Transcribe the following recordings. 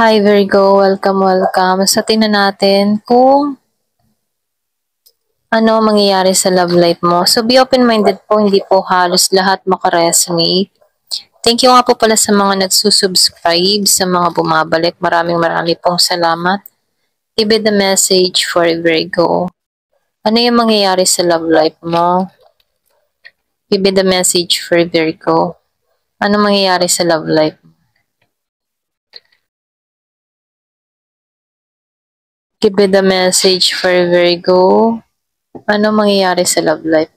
Hi Virgo, welcome. So tingnan natin kung ano mangyayari sa love life mo. So be open-minded po, hindi po halos lahat makaresonate. Thank you nga po pala sa mga nagsusubscribe, sa mga bumabalik. Maraming pong salamat. Give it the message for Virgo. Ano yung mangyayari sa love life mo? Give it the message for Virgo. Ano mangyayari sa love life mo? Give it the message for Virgo. Ano mangyayari sa love life?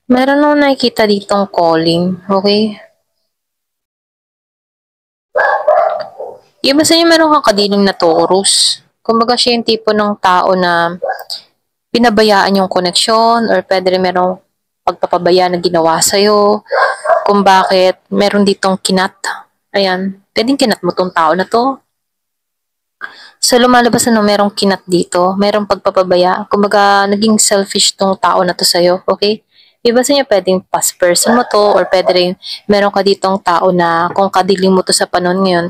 Meron akong nakikita ditong calling, okay? Iba sa inyo meron kang kadiling na Taurus. Kumbaga siya yung tipo ng tao na pinabayaan yung koneksyon or pwede rin merong pagpapabaya na ginawa sa'yo. Kung bakit meron ditong kinat. Ayan, pwedeng kinat mo tong tao na to. So lumalabas na merong kinat dito, merong pagpapabaya. Kumbaga naging selfish tong tao na to sa'yo, okay? Iba sa inyo pwedeng past person mo to or pwede rin meron ka ditong tao na kung kadiling mo to sa panahon ngayon,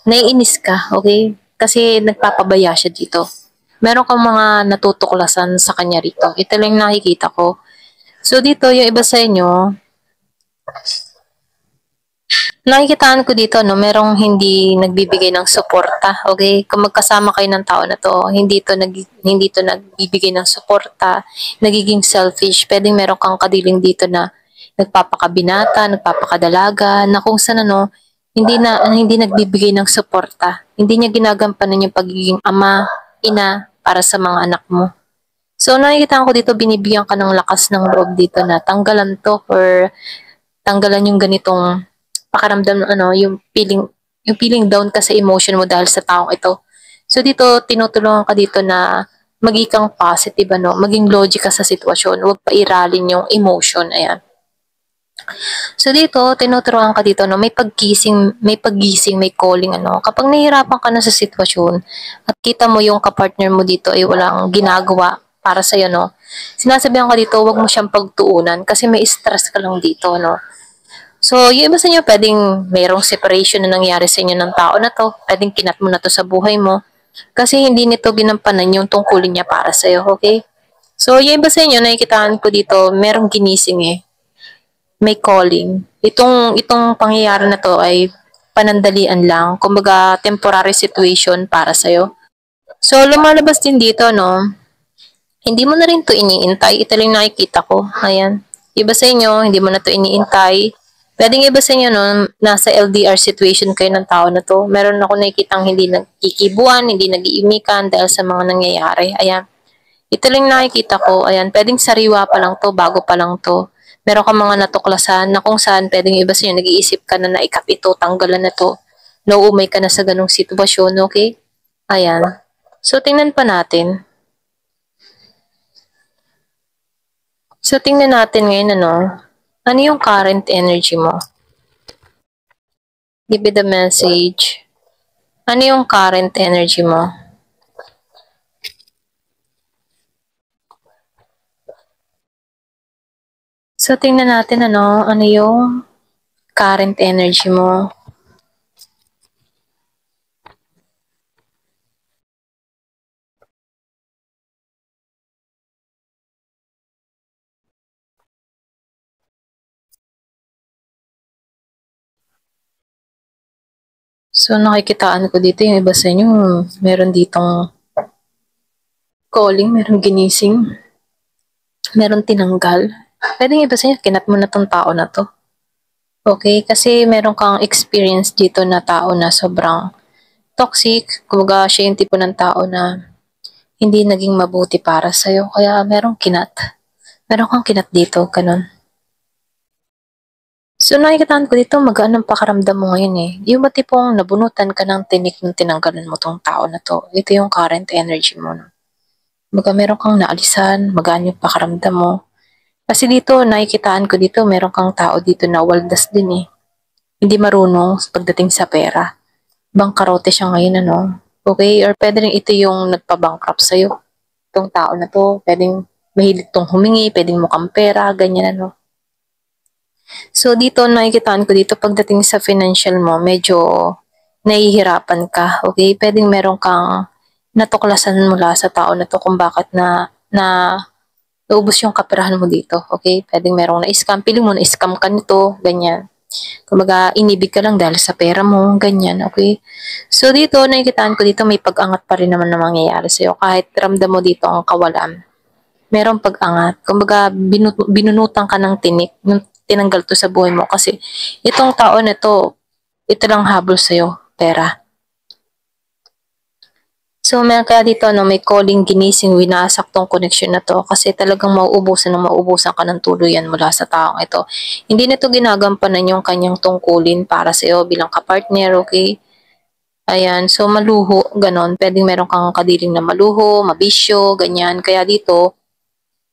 naiinis ka, okay? Kasi nagpapabaya siya dito. Meron kang mga natutuklasan sa kanya rito. Ito lang nakikita ko. So dito, yung iba sa inyo, nakikitaan ko dito, no, merong hindi nagbibigay ng suporta, okay? Kung magkasama kayo ng tao na to, hindi to nagbibigay ng suporta, nagiging selfish. Pwedeng meron kang kadiling dito na nagpapakabinata, nagpapakadalaga, na kung saan ano, hindi nagbibigay ng suporta. Hindi niya ginagampanan yung pagiging ama, ina para sa mga anak mo. So nakikita ko dito, binibigyan ka ng lakas ng loob dito na tanggalan to or tanggalan yung ganitong pakiramdam ng ano, yung feeling down ka sa emotion mo dahil sa taong ito. So dito tinutulungan ka dito na maging kang positive ano, maging logic ka sa sitwasyon, huwag pa iralin yung emotion, ayan. So dito tinuturuan ka dito no, may paggising, may calling ano. Kapag nahihirapan ka na sa sitwasyon at kita mo yung kapartner mo dito ay walang ginagawa para sa no. Sinasabihan ka dito, huwag mo siyang pagtuunan kasi may stress ka lang dito no. So, yung iba sa inyo, pwedeng mayroong separation na nangyari sa inyo ng tao na to. Pwedeng kinat mo na to sa buhay mo. Kasi hindi nito ginampanan yung tungkulin niya para sa'yo, okay? So, yung iba sa inyo, nakikitaan ko dito, merong ginising eh. May calling. Itong pangyayari na to ay panandalian lang. Kumbaga, temporary situation para sa'yo. So, lumalabas din dito, no? Hindi mo na rin to iniintay. Ito lang nakikita ko. Ayan. Iba sa inyo, hindi mo na to iniintay. Pwedeng iba sa inyo, no, nasa LDR situation kayo ng tao na to. Meron ako nakikitang hindi nagkikibuan, hindi nag-iimikan dahil sa mga nangyayari. Ayan. Ito lang nakikita ko. Ayan. Pwedeng sariwa pa lang to, bago pa lang to. Meron ka mga natuklasan na kung saan pwedeng iba sa inyo, nag-iisip ka na naikap ito, tanggalan na to. Nauumay ka na sa ganong sitwasyon, okay? Ayan. So, tingnan pa natin. So, tingnan natin ngayon, ano, ano yung current energy mo? Give me the message. Ano yung current energy mo? So, tingnan natin, ano yung current energy mo? So, nakikitaan ko dito yung iba sa inyo, meron ditong calling, meron ginising, meron tinanggal. Pwedeng iba sa inyo, kinat mo na tong tao na to. Okay? Kasi meron kang experience dito na tao na sobrang toxic. Kumbaga, siya yung tipo ng tao na hindi naging mabuti para sa'yo. Kaya merong kinat. Meron kang kinat dito, ganun. So nakikitahan ko dito magaan ang pakaramdam mo ngayon eh. Yung ba tipong nabunutan ka ng tinik nung tinanggalan mo tong tao na to. Ito yung current energy mo. No? Baga meron kang naalisan, magaan yung pakaramdam mo. Kasi dito, nakikitaan ko dito, meron kang tao dito na waldas din eh. Hindi marunong pagdating sa pera. Bangkarote siya ngayon ano. Okay? Or pwede rin ito yung nagpa-bankrupt sa'yo. Itong tao na to, pwedeng mahilig tong humingi, pwedeng mukhang pera, ganyan ano. So dito nakikitaan ko dito pagdating sa financial mo, medyo nahihirapan ka, okay? Pwedeng meron kang natuklasan mula sa tao na to kung bakit na naubos yung kaperahan mo dito, okay? Pwedeng merong na-scam, pili mo na-scam ka nito, ganyan. Kumbaga, inibig ka lang dahil sa pera mo, ganyan, okay? So dito, nakikitaan ko dito may pag-angat pa rin naman na mangyayari sa'yo. Kahit ramdam mo dito ang kawalan, merong pag-angat. Kumbaga, binunutan ka ng tinik, yung tinanggal to sa buhay mo. Kasi itong tao na to, ito lang habol sa'yo, pera. So, meron kaya dito, no, may calling, ginising, winasak tong connection na to kasi talagang mauubusan ka ng tuluyan mula sa taong ito. Hindi na to ginagampanan yung kanyang tungkulin para sa iyo bilang kapartner, okay? Ayan, so maluho, ganon. Pwedeng meron kang kadiling na maluho, mabisyo, ganyan. Kaya dito,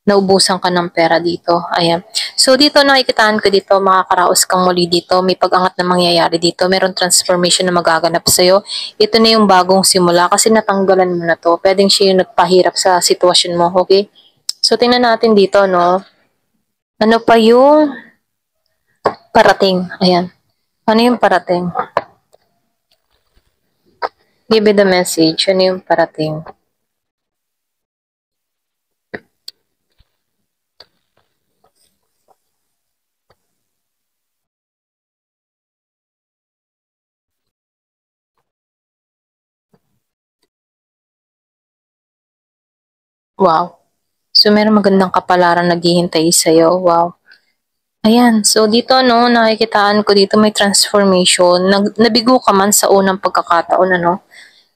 naubusan ka ng pera dito. Ayan. So dito nakikitaan ko dito, makakaraos kang muli dito. May pag-angat na mangyayari dito. Meron transformation na magaganap sa'yo. Ito na yung bagong simula kasi natanggalan mo na to. Pwedeng siya yung nagpahirap sa sitwasyon mo, okay? So tingnan natin dito, no? Ano pa yung parating? Ayan. Ano yung parating? Give me the message. Ano yung parating? Wow. So, meron magandang kapalaran naghihintay sa'yo. Wow. Ayan. So, dito, no, nakikitaan ko dito may transformation. Nabigo ka man sa unang pagkakataon, ano?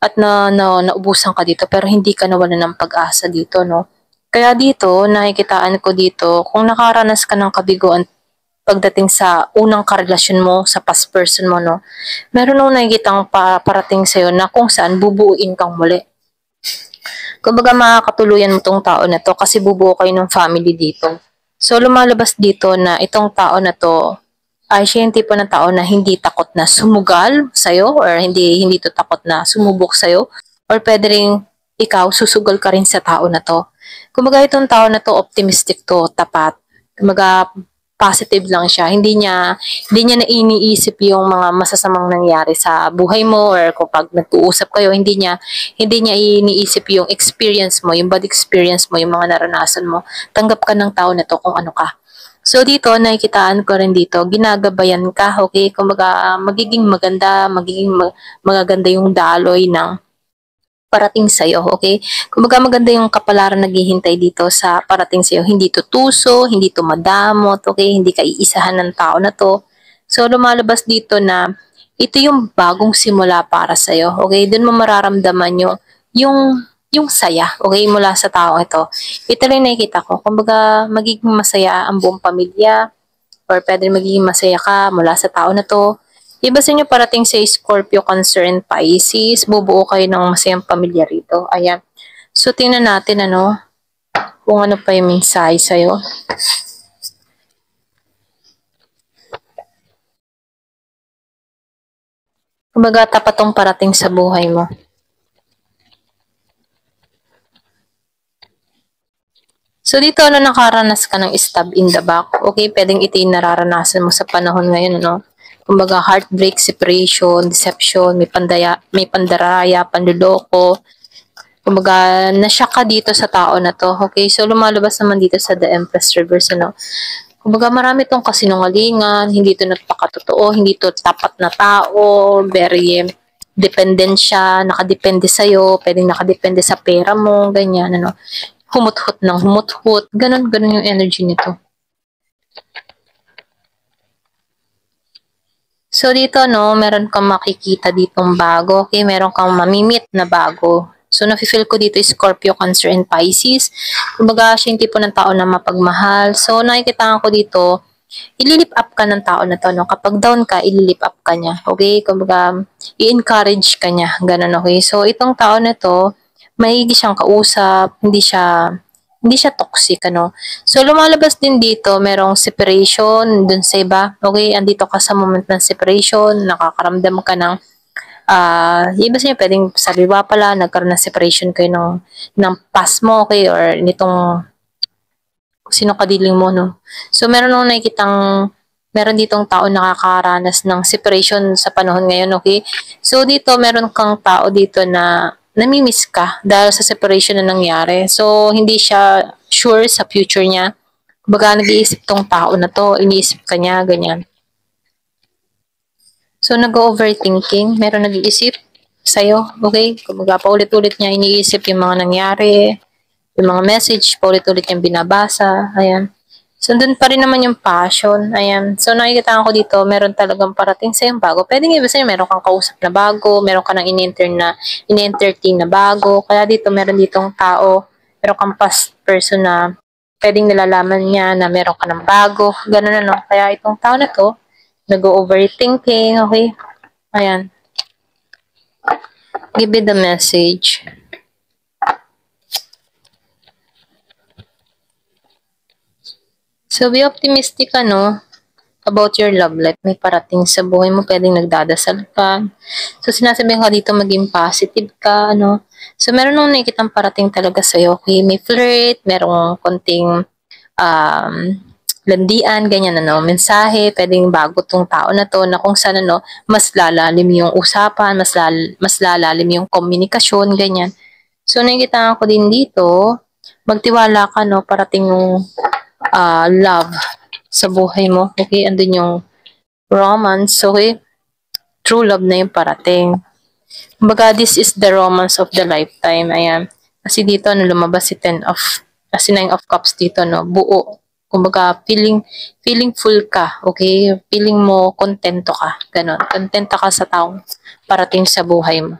At naubusan ka dito, pero hindi ka nawalan ng pag-asa dito, no? Kaya dito, nakikitaan ko dito, kung nakaranas ka ng kabiguan pagdating sa unang karelasyon mo, sa past person mo, no? Meron nung nakikitang parating sa'yo na kung saan bubuuin kang muli. Kumbaga makakatuluyan mo tong tao na to kasi bubuo kayo ng family dito. So lumalabas dito na itong tao na to ay siya yung tipo ng tao na hindi takot na sumugal sa'yo or hindi to takot na sumubok sa'yo or pwede rin ikaw susugal ka rin sa tao na to. Kumbaga itong tao na to optimistic to, tapat. Kumbaga positive lang siya. Hindi niya na iniisip yung mga masasamang nangyari sa buhay mo or kung pag nag-uusap kayo, hindi niya iniisip yung experience mo, yung bad experience mo, yung mga naranasan mo. Tanggap ka ng tao na to kung ano ka. So dito, nakikitaan ko rin dito, ginagabayan ka, okay? Kumbaga, magiging magaganda yung daloy ng parating sa'yo, okay? Kumbaga maganda yung kapalaran naghihintay dito sa parating sa'yo. Hindi to tuso, hindi to madamot, okay? Hindi ka iisahan ng tao na to. So lumalabas dito na ito yung bagong simula para sa'yo, okay? Doon mo mararamdaman yung saya, okay? Mula sa tao ito. Ito rin nakikita ko. Kumbaga magiging masaya ang buong pamilya or pwede magiging masaya ka mula sa tao na to. Iba sa inyo parating sa Scorpio, Cancer, and Pisces, bubuo kayo ng masayang pamilya rito. Ayan. So, tingnan natin kung ano pa yung mensahe sa'yo. Kumbaga, tapat tong parating sa buhay mo. So, dito, nakaranas ka ng stab in the back. Okay, pwedeng ito yung nararanasan mo sa panahon ngayon, Kumbaga, heartbreak, separation, deception, may pandaraya, panluloko. Kumbaga, nasyak ka dito sa tao na to. Okay, so lumalabas naman dito sa The Empress Reverse, Kumbaga, marami tong kasinungalingan, hindi to nagpakatotoo, hindi to tapat na tao, very dependent siya, nakadepende sa'yo, pwedeng nakadepende sa pera mo, ganyan, Humuthot ng humuthot, ganun yung energy nito. So dito meron kang makikita ditong bago, okay? Meron kang mamimit na bago. So nafe-feel ko dito is Scorpio, Cancer, and Pisces. Kumbaga siya yung tipo ng tao na mapagmahal. So nakikita ko dito, ililip up ka ng tao na to, Kapag down ka, ililip up ka niya, okay? Kumbaga i-encourage ka niya, ganun, okay? So itong tao na to, maigi siyang kausap, hindi siya toxic, So, lumalabas din dito, merong separation dun sa iba. Okay, andito ka sa moment ng separation, nakakaramdam ka ng yung iba sa inyo pwedeng sariwa pala, nagkaroon ng separation kayo ng past mo, okay, or nitong sino kadiling mo, no? So, meron akong nakikitang, meron ditong tao nakakaranas ng separation sa panahon ngayon, okay? So, dito, meron kang tao dito na namimiss ka dahil sa separation na nangyari. So, hindi siya sure sa future niya. Kumbaga, nag-iisip tong tao na to, iniisip ka niya, ganyan. So, nag-overthinking, meron nag-iisip sa'yo, okay? Kumbaga, paulit-ulit niya iniisip yung mga nangyari, yung mga message, paulit-ulit niyang binabasa, ayan. So, dun pa rin naman yung passion, ayan. So, nakikita ko dito, meron talagang parating sa yung bago. Pwede nga iba sa'yo, meron kang kausap na bago, meron ka nang in-entertain na bago. Kaya dito, meron ditong tao, meron kang past person na pwedeng nalalaman niya na meron ka ng bago, ganun ano. Kaya itong tao na to, nag-overthinking, okay? Ayan. Give me the message. So, be optimistic, ano, about your love life. May parating sa buhay mo, pwedeng nagdadasal ka. So, sinasabihan ka dito, maging positive ka, ano. So, meron nung nakikitang parating talaga sa'yo. Okay, may flirt, merong konting landian, ganyan, ano, mensahe, pwedeng bago tong tao na to, na kung saan, ano, mas lalalim yung usapan, mas lalalim yung komunikasyon, ganyan. So, nakikita ko din dito, magtiwala ka, no, parating yung love sa buhay mo. Okay, andun yung romance. Okay, true love na yung parating. Kumbaga, this is the romance of the lifetime. Ayan. Kasi dito, ano, lumabas si 10 of, kasi 9 of cups dito, no, buo. Kumbaga, feeling full ka. Okay, feeling mo kontento ka. Ganon. Kontento ka sa taong parating sa buhay mo.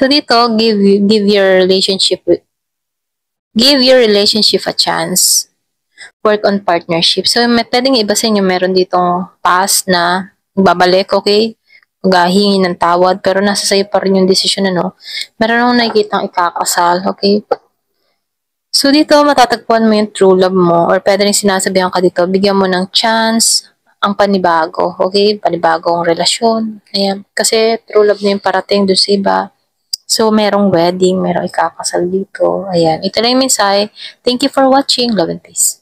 So dito, give your relationship a chance. Work on partnership. So, may pwedeng iba sa inyo, meron ditong past na babalik, okay? Maghahingi ng tawad, pero nasa sa'yo pa rin yung desisyon, ano? Meron akong nakikitang ikakasal, okay? So, dito, matatagpuan mo yung true love mo, or pwede rin sinasabihan ka dito, bigyan mo ng chance ang panibago, okay? Panibagong relasyon. Ayan. Kasi true love na yung parating doon sa iba. So, merong wedding, merong ikakasal dito. Ayan. Ito lang yung mensahe. Thank you for watching. Love and peace.